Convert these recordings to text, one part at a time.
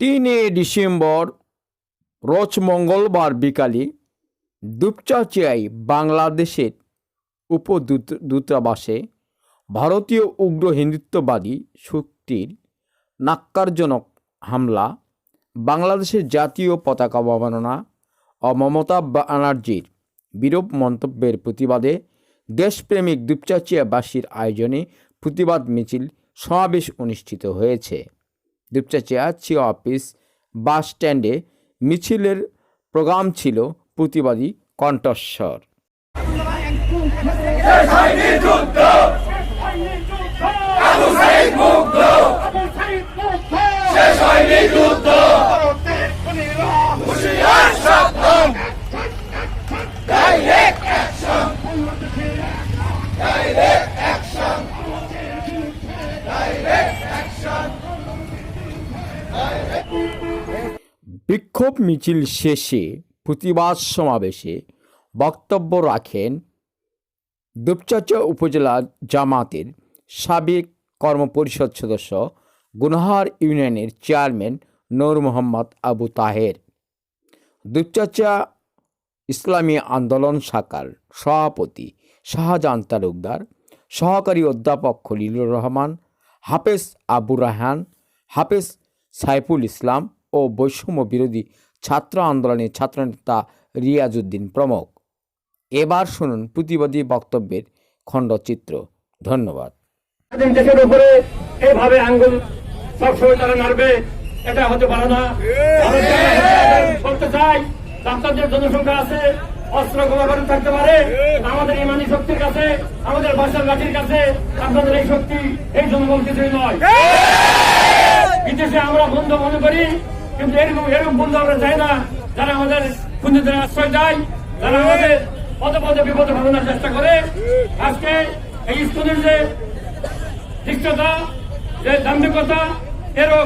December রোজ মঙ্গলবার বিকালে দুপচাঁচিয়ায় বাংলাদেশের উপদূতাবাসে ভারতীয় উগ্র হিন্দুত্ববাদী শক্তির ন্যাক্কারজনক হামলা, বাংলাদেশের জাতীয় পতাকা অবমাননা ও মমতা ব্যানার্জির বিরূপ মন্তব্যের প্রতিবাদে দেশপ্রেমিক দুপচাঁচিয়াবাসীর আয়োজনে প্রতিবাদ মিছিল সমাবেশ অনুষ্ঠিত হয়েছে। দুপচাঁচিয়া সিও অফিস বাস স্ট্যান্ডে মিছিলের প্রোগ্রাম ছিল প্রতিবাদী কণ্ঠস্বর। বিক্ষোভ মিছিল শেষে প্রতিবাদ সমাবেশে বক্তব্য রাখেন দুপচাঁচিয়া উপজেলা জামাতের সাবেক কর্মপরিষদ সদস্য গুনহার ইউনিয়নের চেয়ারম্যান নূর মোহাম্মদ আবু তাহের, দুপচাঁচিয়া ইসলামী আন্দোলন শাখার সভাপতি শাহজাহান তালুকদার, সহকারী অধ্যাপক খলিলুর রহমান, হাফেজ আবু রায়হান, হাফেজ সাইফুল ইসলাম ও বৈষম্য বিরোধী ছাত্র আন্দোলনের ছাত্রনেতা রিয়াজউদ্দিন প্রমুখ। এবার শুনুন প্রতিবাদী বক্তব্যের খণ্ডচিত্র। ধন্যবাদ। দেশের উপরে এইভাবে আঙ্গুল সবসময় তারা নাড়বে, এটা হতে পারে না। বলতে চাই, ডাক্তারদের জনসংখ্যা আছে, অস্ত্র গোলাবারু থাকতে পারে, আমাদের ইমানি শক্তির কাছে, আমাদের বাসার লাঠির কাছে আপনাদের এই শক্তি, এই জনবল কিছুই নয়। বিদেশে আমরা বন্ধু মনে করি, কিন্তু এরকম বন্ধু আমরা চাই না যারা আমাদের বন্ধুদের আশ্রয় দেয়, যারা আমাদের পদে পদে বিপদে ভাবনার চেষ্টা করে। আজকে এই স্কুলের যে দৃষ্টতা, যে দাম্ভিকতা, এরও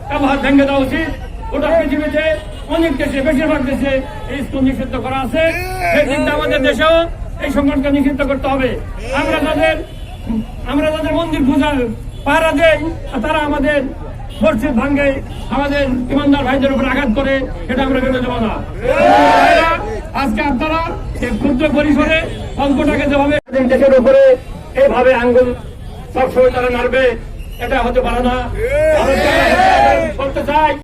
ব্যবহার ভেঙে দেওয়া উচিত। গোটা পৃথিবীতে অনেক দেশে, বেশিরভাগ দেশে এই স্কুল নিষিদ্ধ করা আছে। সেই চিন্তা আমাদের দেশেও এই সংগঠনকে নিষিদ্ধ করতে হবে। আমরা যাদের মন্দির পূজা পাহারা দেই, তারা আমাদের মসজিদ ভাঙ্গে, আমাদের ইমানদার ভাইদের উপর আঘাত করে, এটা আমরা মেনে দেবো না। আজকে আপনারা ক্ষুদ্র পরিসরে অঙ্কটাকে যেভাবে দেশের উপরে এইভাবে আঙ্গুল সবসময় তারা নাড়বে, এটা হতে পারে না। বলতে চাই,